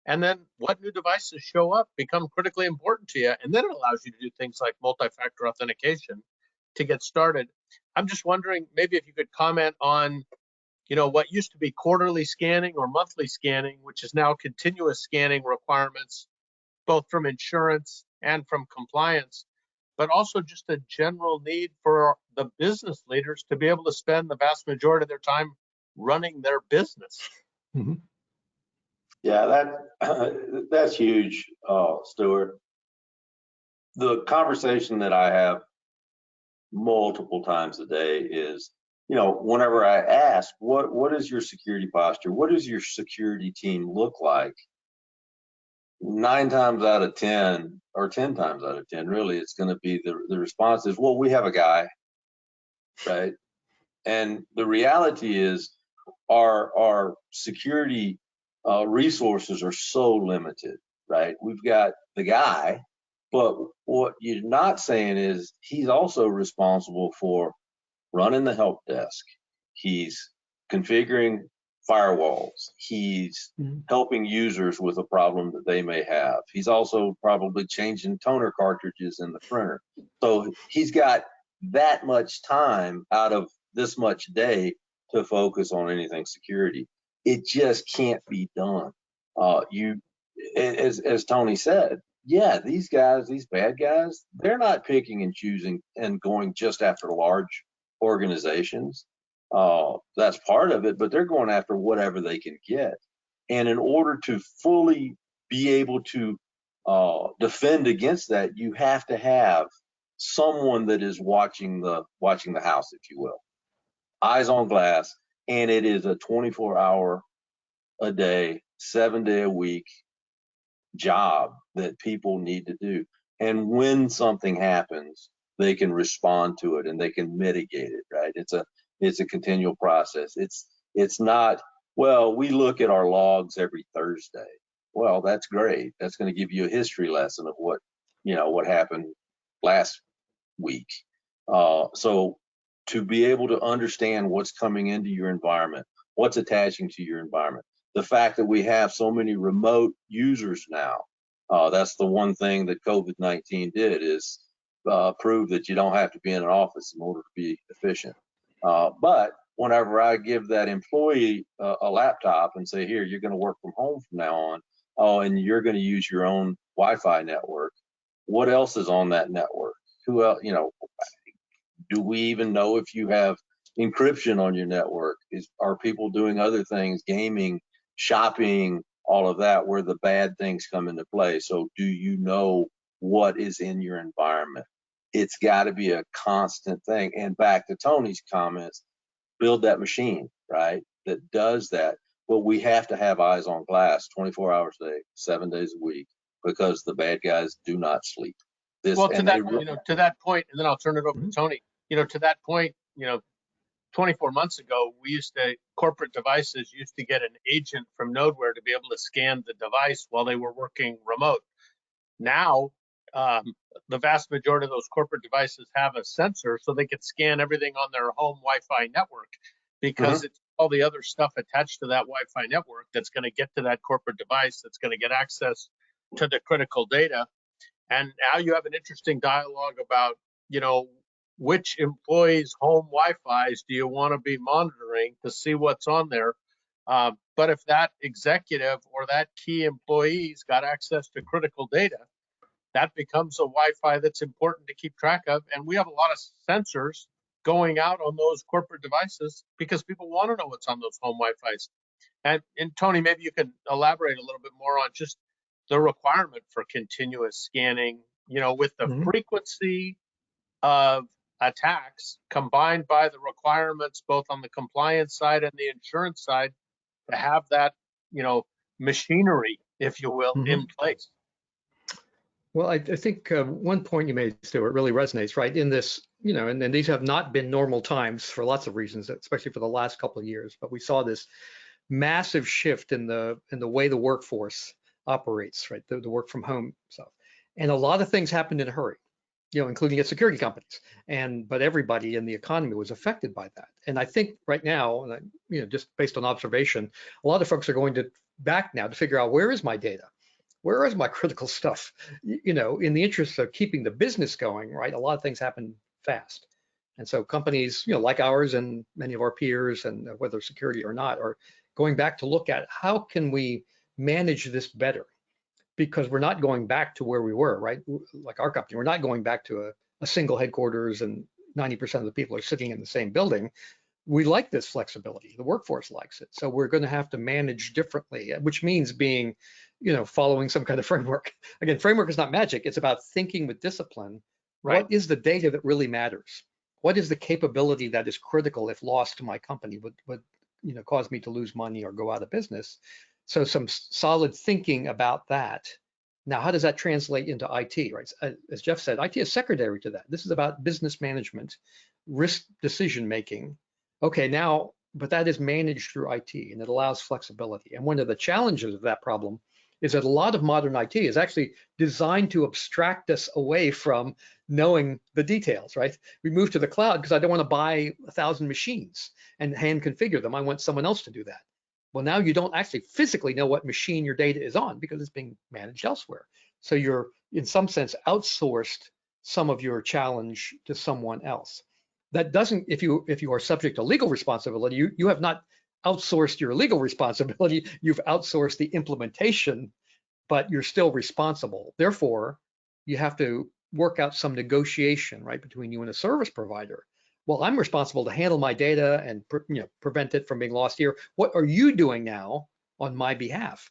And then what new devices show up become critically important to you. And then it allows you to do things like multi-factor authentication to get started. I'm just wondering, maybe if you could comment on, what used to be quarterly scanning or monthly scanning, which is now continuous scanning requirements, both from insurance and from compliance, but also just a general need for the business leaders to be able to spend the vast majority of their time running their business. Mm-hmm. Yeah, that's huge, Stuart. The conversation that I have multiple times a day is, whenever I ask, what is your security posture? What does your security team look like? 9 times out of 10, or 10 times out of 10, really, it's going to be the response is, well, we have a guy, right? And the reality is, our security resources are so limited, right? We've got the guy, but what you're not saying is he's also responsible for running the help desk. He's configuring firewalls. He's helping users with a problem that they may have. He's also probably changing toner cartridges in the printer. So he's got that much time out of this much day to focus on anything security. It just can't be done. As Tony said, yeah, these guys, these bad guys, they're not picking and choosing and going just after large organizations. That's part of it, but they're going after whatever they can get. And in order to fully be able to defend against that, you have to have someone that is watching the house, if you will, eyes on glass, and it is a 24-hour a day, 7 day a week job that people need to do. And when something happens, they can respond to it and they can mitigate it, right? It's a continual process. It's not, well, we look at our logs every Thursday. Well, that's great. That's going to give you a history lesson of what happened last week. So to be able to understand what's coming into your environment, what's attaching to your environment, the fact that we have so many remote users now, that's the one thing that COVID-19 did, is prove that you don't have to be in an office in order to be efficient. But whenever I give that employee a laptop and say, here, you're going to work from home from now on, and you're going to use your own Wi-Fi network, what else is on that network? Who else, do we even know if you have encryption on your network? Are people doing other things, gaming, shopping, all of that, where the bad things come into play? So do you know what is in your environment? It's got to be a constant thing. And back to Tony's comments, build that machine, right, that does that. But we have to have eyes on glass 24 hours a day, 7 days a week, because the bad guys do not sleep. Well, to that point, and then I'll turn it over to Tony. To that point, 24 months ago, corporate devices used to get an agent from Nodeware to be able to scan the device while they were working remote. Now, the vast majority of those corporate devices have a sensor, so they can scan everything on their home Wi-Fi network, because it's all the other stuff attached to that Wi-Fi network that's going to get to that corporate device, that's going to get access to the critical data. And now you have an interesting dialogue about, which employees' home Wi-Fi's do you want to be monitoring to see what's on there? But if that executive or that key employee's got access to critical data, that becomes a Wi-Fi that's important to keep track of. And we have a lot of sensors going out on those corporate devices because people want to know what's on those home Wi-Fi's. And Tony, maybe you can elaborate a little bit more on just the requirement for continuous scanning, with the frequency of attacks combined by the requirements both on the compliance side and the insurance side to have that, machinery, if you will, in place. Well, I think one point you made, Stuart, really resonates, right? In this, and these have not been normal times for lots of reasons, especially for the last couple of years. But we saw this massive shift in the way the workforce operates, right? The work from home stuff, and a lot of things happened in a hurry, including at security companies, but everybody in the economy was affected by that. And I think right now, just based on observation, a lot of folks are going back now to figure out, where is my data? Where is my critical stuff? In the interest of keeping the business going, right? A lot of things happen fast. And so companies, like ours and many of our peers, and whether security or not, are going back to look at how can we manage this better? Because we're not going back to where we were, right? Like our company, we're not going back to a single headquarters and 90% of the people are sitting in the same building. We like this flexibility. The workforce likes it. So we're going to have to manage differently, which means being, following some kind of framework. Again, framework is not magic. It's about thinking with discipline. Right. What is the data that really matters? What is the capability that is critical if lost to my company would cause me to lose money or go out of business? So some solid thinking about that. Now, how does that translate into IT, right? As Jeff said, IT is secondary to that. This is about business management, risk decision-making. Okay, now, but that is managed through IT, and it allows flexibility. And one of the challenges of that problem is that a lot of modern IT is actually designed to abstract us away from knowing the details, right? We move to the cloud because I don't want to buy 1,000 machines and hand configure them. I want someone else to do that. Well, now you don't actually physically know what machine your data is on because it's being managed elsewhere. So you're, in some sense, outsourced some of your challenge to someone else. That doesn't, if you are subject to legal responsibility, you have not outsourced your legal responsibility, you've outsourced the implementation, but you're still responsible. Therefore, you have to work out some negotiation, right, between you and a service provider. Well, I'm responsible to handle my data and prevent it from being lost here. What are you doing now on my behalf?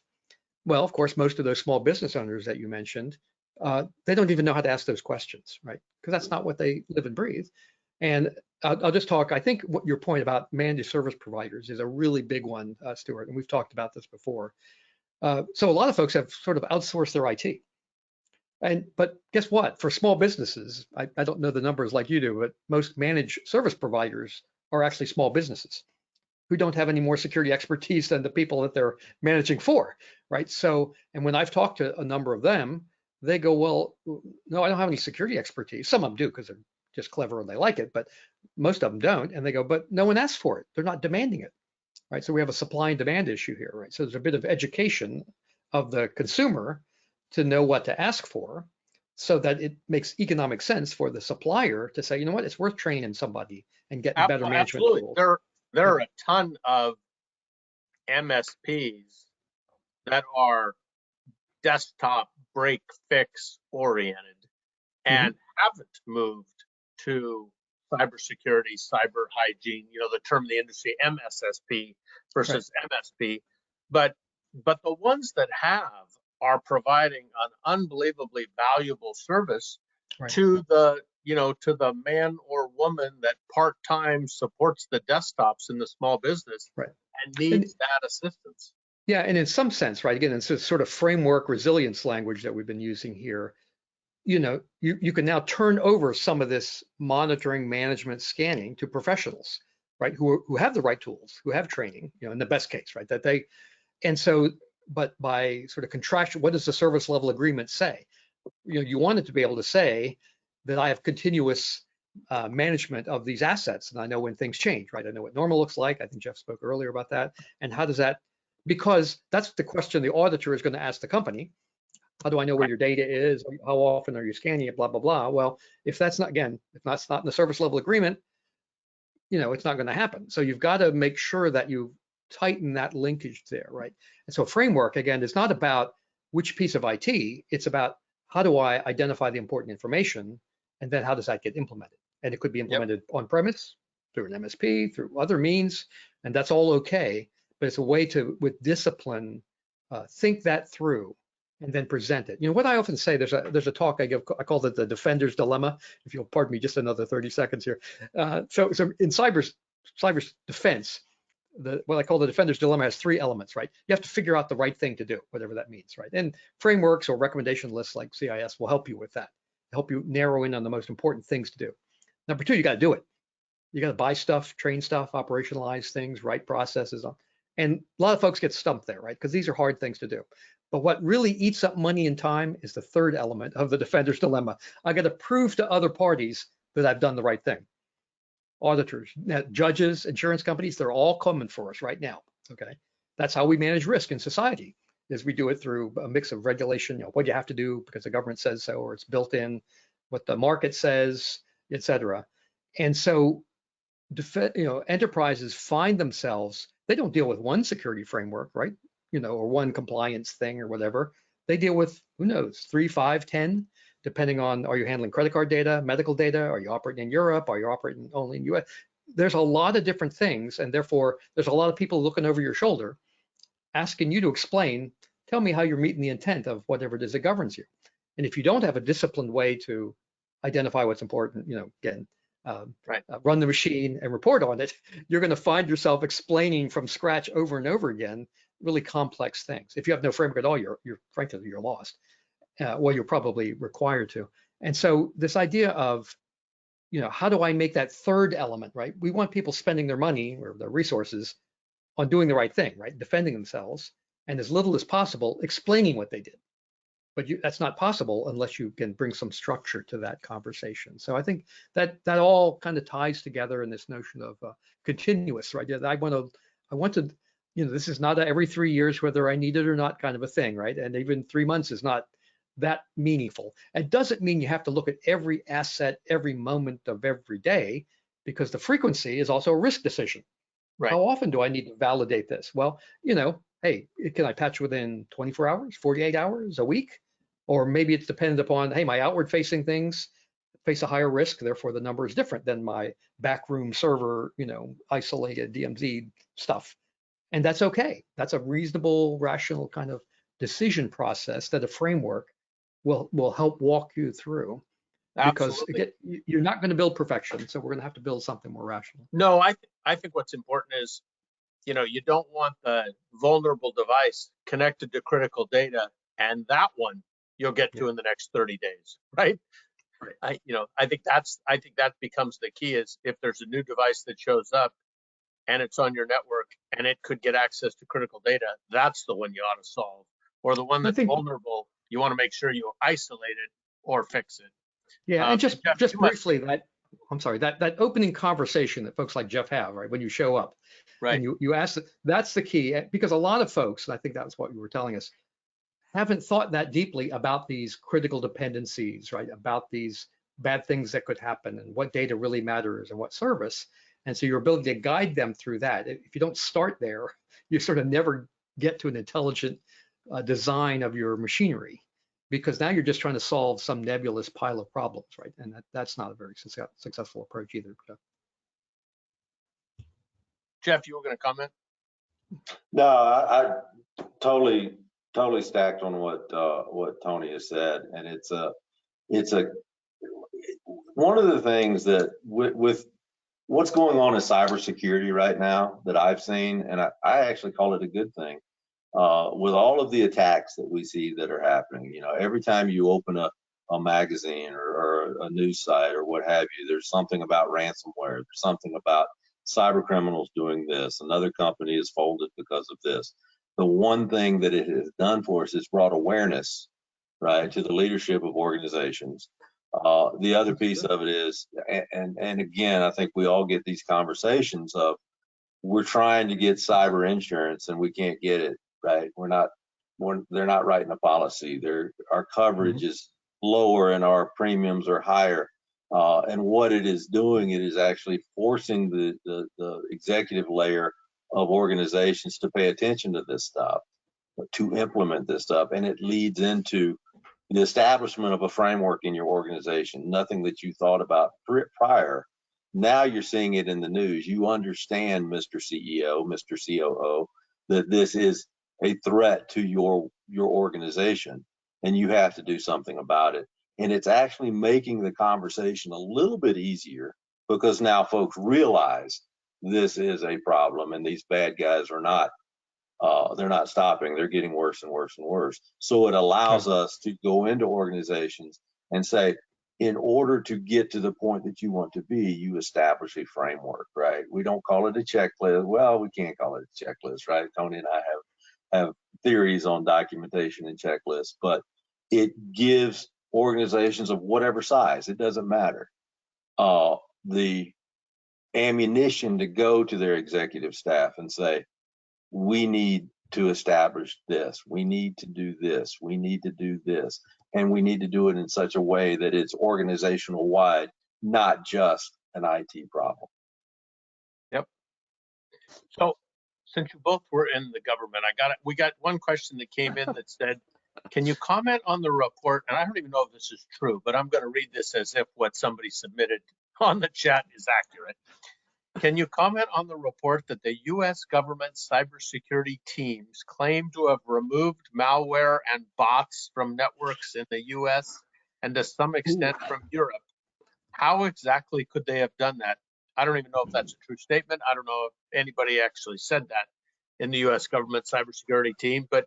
Well, of course, most of those small business owners that you mentioned, they don't even know how to ask those questions, right? Because that's not what they live and breathe. And I'll just talk, I think what your point about managed service providers is a really big one, Stuart, and we've talked about this before. So a lot of folks have sort of outsourced their IT. But guess what? For small businesses, I don't know the numbers like you do, but most managed service providers are actually small businesses who don't have any more security expertise than the people that they're managing for, right? So, and when I've talked to a number of them, they go, well, no, I don't have any security expertise. Some of them do because they're just clever and they like it, but most of them don't. And they go, but no one asked for it. They're not demanding it, right? So we have a supply and demand issue here, right? So there's a bit of education of the consumer to know what to ask for so that it makes economic sense for the supplier to say, you know what, it's worth training somebody and getting better management Absolutely. tools. There are a ton of MSPs that are desktop break fix oriented and haven't moved to cybersecurity, cyber hygiene, the term in the industry, MSSP versus MSP. But the ones that have are providing an unbelievably valuable service to the to the man or woman that part-time supports the desktops in the small business and needs that assistance. Yeah, and in some sense, right, again, it's this sort of framework resilience language that we've been using here. You can now turn over some of this monitoring, management, scanning to professionals, right, who have the right tools, who have training, in the best case, right, but by sort of contractual, what does the service level agreement say? You want it to be able to say that I have continuous management of these assets, and I know when things change, right? I know what normal looks like. I think Jeff spoke earlier about that. And how does that, because that's the question the auditor is going to ask the company. How do I know where your data is? How often are you scanning it? Blah, blah, blah. Well, if that's not, again, if that's not in the service level agreement, it's not going to happen. So you've got to make sure that you tighten that linkage there, right? And so framework, again, is not about which piece of IT, it's about how do I identify the important information, and then how does that get implemented? And it could be implemented on premise, through an MSP, through other means, and that's all okay. But it's a way to, with discipline, think that through and then present it. What I often say, there's a talk I give, I call it the defender's dilemma. If you'll pardon me, just another 30 seconds here. So in cyber defense, what I call the defender's dilemma has 3 elements, right? You have to figure out the right thing to do, whatever that means, right? And frameworks or recommendation lists like CIS will help you with that, help you narrow in on the most important things to do. Number 2, you got to do it. You got to buy stuff, train stuff, operationalize things, write processes. And a lot of folks get stumped there, right? Because these are hard things to do. But what really eats up money and time is the 3rd element of the defender's dilemma. I got to prove to other parties that I've done the right thing. Auditors, judges, insurance companies, they're all coming for us right now, okay? That's how we manage risk in society, is we do it through a mix of regulation, what you have to do because the government says so, or it's built in, what the market says, et cetera. And so, enterprises find themselves, they don't deal with one security framework, right? Or one compliance thing or whatever. They deal with, who knows, 3, 5, 10, depending on, are you handling credit card data, medical data? Are you operating in Europe? Are you operating only in US? There's a lot of different things, and therefore there's a lot of people looking over your shoulder, asking you to explain, tell me how you're meeting the intent of whatever it is that governs you. And if you don't have a disciplined way to identify what's important, again, run the machine and report on it, you're going to find yourself explaining from scratch over and over again really complex things. If you have no framework at all, frankly, you're lost. Well, you're probably required to. And so this idea of, how do I make that 3rd element, right? We want people spending their money or their resources on doing the right thing, right? Defending themselves, and as little as possible, explaining what they did. But that's not possible unless you can bring some structure to that conversation. So I think that all kind of ties together in this notion of continuous, right? I want to, this is not every 3 years whether I need it or not kind of a thing, right? And even 3 months is not that meaningful. It doesn't mean you have to look at every asset, every moment of every day, because the frequency is also a risk decision. Right. How often do I need to validate this? Well, hey, can I patch within 24 hours, 48 hours, a week? Or maybe it's dependent upon, hey, my outward facing things face a higher risk, therefore the number is different than my backroom server, isolated DMZ stuff. And that's okay. That's a reasonable, rational kind of decision process that a framework will help walk you through. Because again, you're not going to build perfection, so we're going to have to build something more rational. No, I think what's important is you don't want the vulnerable device connected to critical data, and that one you'll get to in the next 30 days, right? Right. I think that becomes the key is if there's a new device that shows up and it's on your network and it could get access to critical data, that's the one you ought to solve. Or the one I that's think, vulnerable, you want to make sure you isolate it or fix it. yeah, and And Jeff, just you must, briefly, I'm sorry, that opening conversation that folks like Jeff have, right, when you show up right? and you ask, that's the key, because a lot of folks, and I think that's what you were telling us, haven't thought that deeply about these critical dependencies, right? About these bad things that could happen and what data really matters and what service. And so your ability to guide them through that, if you don't start there, you sort of never get to an intelligent design of your machinery, because now you're just trying to solve some nebulous pile of problems, right? And that's not a very successful approach either. Jeff, you were going to comment? No, I totally stacked on what Tony has said, and it's a one of the things that with what's going on in cybersecurity right now that I've seen, and I actually call it a good thing, with all of the attacks that we see that are happening. Every time you open a magazine or a news site or what have you, there's something about ransomware. There's something about cyber criminals doing this. Another company is folded because of this. The one thing that it has done for us is brought awareness, right, to the leadership of organizations. The other piece of it is, and again, I think we all get these conversations of we're trying to get cyber insurance and we can't get it, right? They're not writing a policy. Our coverage is lower and our premiums are higher. And what it is doing, it is actually forcing the executive layer of organizations to pay attention to this stuff, to implement this stuff. And it leads into the establishment of a framework in your organization, nothing that you thought about prior. Now you're seeing it in the news. You understand, Mr. CEO, Mr. COO, that this is a threat to your organization and you have to do something about it. And it's actually making the conversation a little bit easier because now folks realize this is a problem and these bad guys are not they're not stopping. They're getting worse and worse and worse. So it allows us to go into organizations and say, in order to get to the point that you want to be, you establish a framework, right? We don't call it a checklist. Well, we can't call it a checklist, right? Tony and I have theories on documentation and checklists, but it gives organizations of whatever size, it doesn't matter, the ammunition to go to their executive staff and say, we need to establish this. We need to do this. We need to do this. And we need to do it in such a way that it's organizational wide, not just an IT problem. Yep. So since you both were in the government, we got one question that came in that said, can you comment on the report? And I don't even know if this is true, but I'm going to read this as if what somebody submitted on the chat is accurate. Can you comment on the report that the U.S. government cybersecurity teams claim to have removed malware and bots from networks in the U.S. and to some extent from Europe? How exactly could they have done that? I don't even know if that's a true statement. I don't know if anybody actually said that in the U.S. government cybersecurity team, but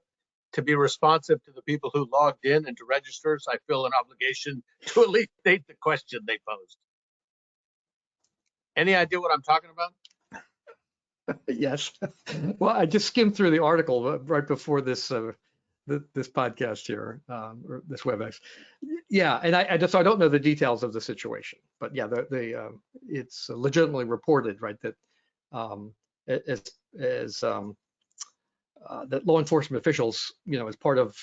to be responsive to the people who logged in and to registers, I feel an obligation to at least state the question they posed. Any idea what I'm talking about? Yes. Well, I just skimmed through the article right before this this podcast here, or this WebEx. Yeah, and I don't know the details of the situation, but yeah, it's legitimately reported, right, that that law enforcement officials, as part of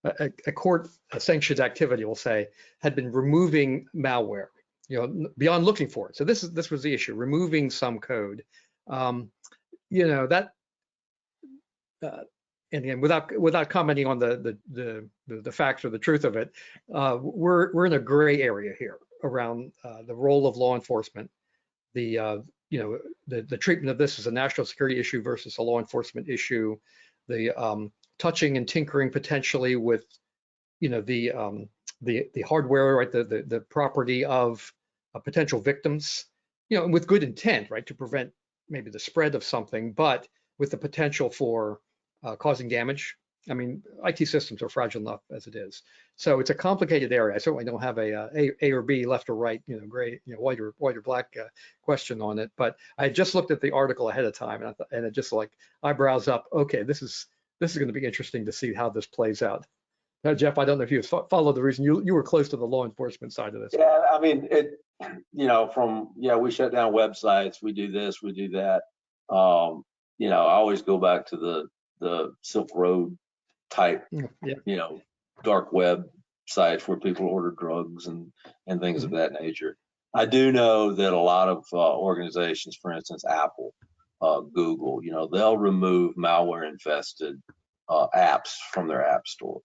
a court sanctioned activity, we'll say, had been removing malware, beyond looking for it. So this was the issue, removing some code. That, and again, without commenting on the facts or the truth of it, we're in a gray area here around the role of law enforcement, the treatment of this as a national security issue versus a law enforcement issue, the touching and tinkering potentially with the hardware, right, the property of potential victims, with good intent, right, to prevent maybe the spread of something, but with the potential for causing damage. I mean, IT systems are fragile enough as it is. So it's a complicated area. I certainly don't have a or B, left or right, gray, white or black question on it. But I just looked at the article ahead of time, and it just like eyebrows up. Okay, this is going to be interesting to see how this plays out. Now, Jeff, I don't know if you followed the reason you were close to the law enforcement side of this. Yeah, I mean, we shut down websites, we do this, we do that. I always go back to the Silk Road type, dark web sites where people order drugs and things of that nature. I do know that a lot of organizations, for instance, Apple, Google, they'll remove malware infested apps from their app store.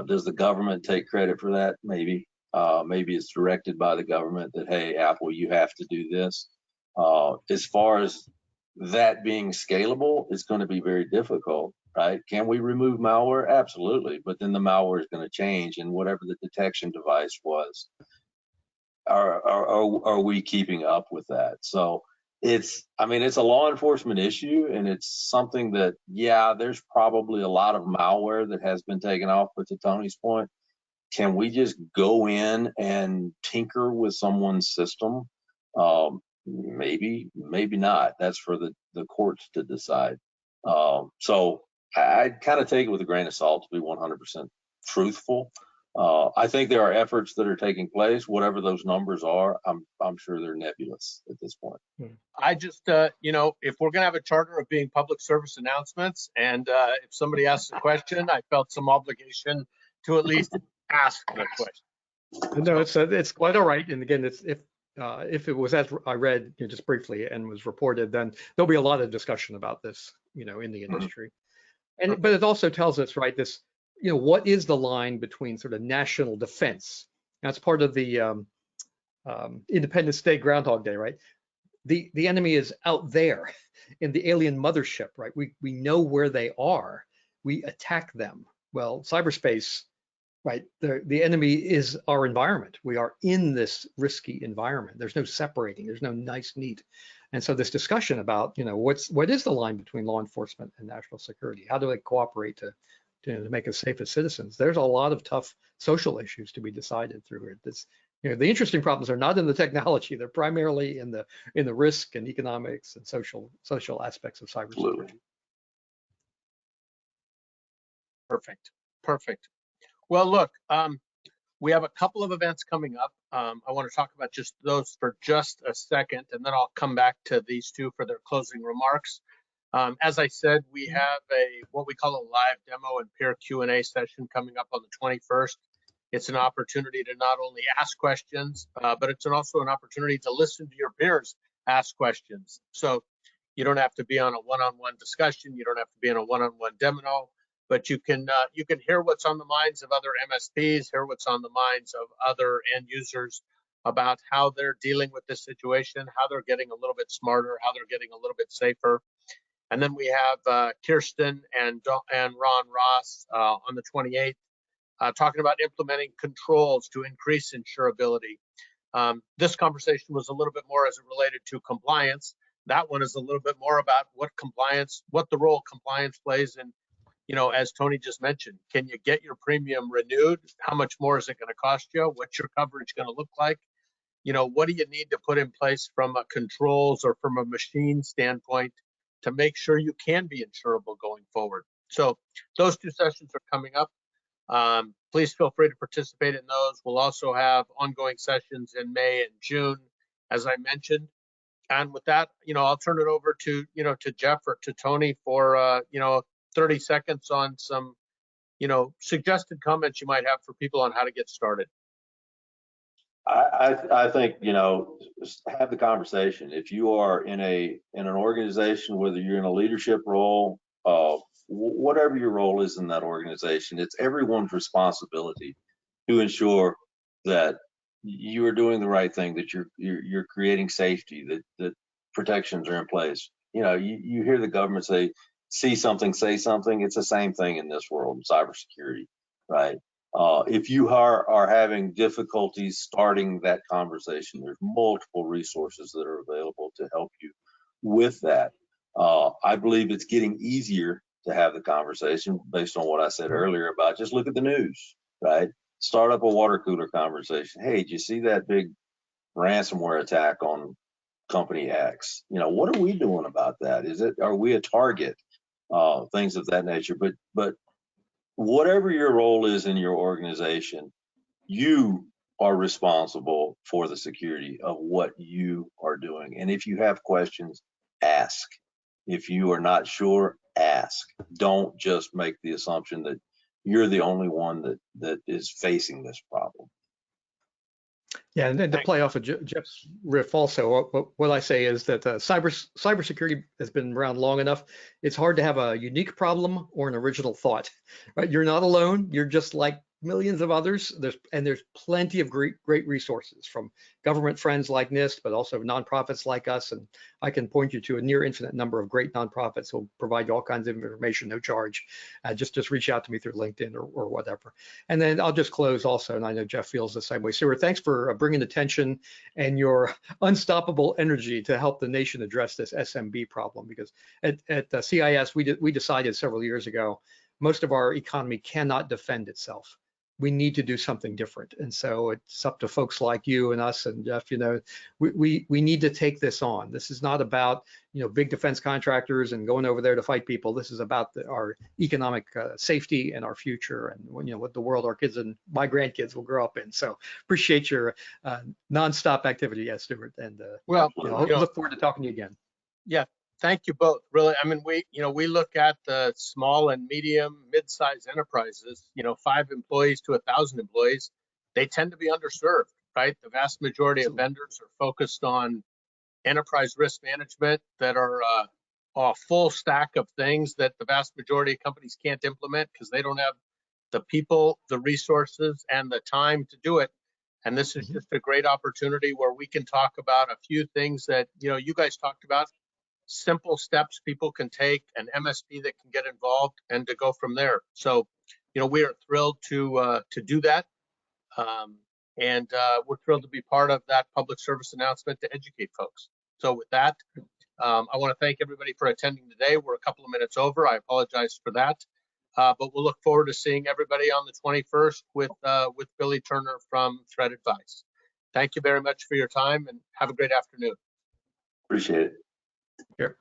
Does the government take credit for that? Maybe. Maybe it's directed by the government that, hey, Apple, you have to do this. As far as that being scalable, it's going to be very difficult, right? Can we remove malware? Absolutely. But then the malware is going to change, and whatever the detection device was, are we keeping up with that? So it's a law enforcement issue, and it's something that, there's probably a lot of malware that has been taken off, but to Tony's point, can we just go in and tinker with someone's system? Maybe not. That's for the courts to decide. So I'd kind of take it with a grain of salt, to be 100% truthful. I think there are efforts that are taking place. Whatever those numbers are, I'm sure they're nebulous at this point. I just, if we're going to have a charter of being public service announcements, and if somebody asks a question, I felt some obligation to at least ask the question. No, it's quite all right. And again, if it was as I read just briefly and was reported, then there'll be a lot of discussion about this, in the industry. But it also tells us, right, this, what is the line between sort of national defense? That's part of the Independence Day, Groundhog Day, right? The enemy is out there in the alien mothership, right? We know where they are. We attack them. Well, cyberspace, right? The enemy is our environment. We are in this risky environment. There's no separating. There's no nice, neat. And so this discussion about, what is the line between law enforcement and national security? How do they cooperate to make us safe as citizens? There's a lot of tough social issues to be decided through here. The interesting problems are not in the technology. They're primarily in the risk and economics and social aspects of cybersecurity. Perfect. Well, look, we have a couple of events coming up. I want to talk about just those for just a second, and then I'll come back to these two for their closing remarks. As I said, we have what we call a live demo and peer Q&A session coming up on the 21st. It's an opportunity to not only ask questions, but it's also an opportunity to listen to your peers ask questions. So you don't have to be on a one-on-one discussion. You don't have to be in a one-on-one demo. But you can hear what's on the minds of other MSPs, hear what's on the minds of other end users about how they're dealing with this situation, how they're getting a little bit smarter, how they're getting a little bit safer. And then we have Kirsten and Ron Ross on the 28th talking about implementing controls to increase insurability. This conversation was a little bit more as it related to compliance. That one is a little bit more about what the role compliance plays in. As Tony just mentioned, can you get your premium renewed? How much more is it going to cost you? What's your coverage going to look like? What do you need to put in place from a controls or from a machine standpoint to make sure you can be insurable going forward? So those two sessions are coming up. Please feel free to participate in those. We'll also have ongoing sessions in May and June, as I mentioned. And with that, I'll turn it over to Jeff or to Tony for 30 seconds on some, suggested comments you might have for people on how to get started. I think, have the conversation. If you are in an organization, whether you're in a leadership role, whatever your role is in that organization, it's everyone's responsibility to ensure that you are doing the right thing, that you're creating safety, that protections are in place. You hear the government say, see something, say something. It's the same thing in this world, in cybersecurity, right? If you are having difficulties starting that conversation, there's multiple resources that are available to help you with that. I believe it's getting easier to have the conversation based on what I said earlier about just look at the news, right? Start up a water cooler conversation. Hey, did you see that big ransomware attack on company X? You know, what are we doing about that? Are we a target? Things of that nature. But whatever your role is in your organization, you are responsible for the security of what you are doing. And if you have questions, ask. If you are not sure, ask. Don't just make the assumption that you're the only one that is facing this problem. Yeah, and then to play off of Jeff's riff also, what I say is that cybersecurity has been around long enough. It's hard to have a unique problem or an original thought, right? You're not alone. You're just like millions of others. There's plenty of great resources from government friends like NIST, but also nonprofits like us. And I can point you to a near infinite number of great nonprofits who will provide you all kinds of information, no charge. Just reach out to me through LinkedIn or whatever. And then I'll just close also, and I know Jeff feels the same way. Stuart, thanks for bringing attention and your unstoppable energy to help the nation address this SMB problem. Because at CIS, we decided several years ago, most of our economy cannot defend itself. We need to do something different. And so it's up to folks like you and us and Jeff, you know, we need to take this on. This is not about, you know, big defense contractors and going over there to fight people. This is about our economic safety and our future and, you know, what the world our kids and my grandkids will grow up in. So appreciate your nonstop activity, yes, Stuart. And look forward to talking to you again. Yeah. Thank you both. Really, I mean, we look at the small and medium, mid-sized enterprises, 5 employees to 1,000 employees. They tend to be underserved, right? The vast majority of vendors are focused on enterprise risk management that are a full stack of things that the vast majority of companies can't implement because they don't have the people, the resources, and the time to do it. And this is just a great opportunity where we can talk about a few things that, you guys talked about. Simple steps people can take, an MSP that can get involved, and to go from there. So, we are thrilled to do that, and we're thrilled to be part of that public service announcement to educate folks. So, with that, I want to thank everybody for attending today. We're a couple of minutes over. I apologize for that, but we'll look forward to seeing everybody on the 21st with Billy Turner from Threat Advice. Thank you very much for your time, and have a great afternoon. Appreciate it. Sure.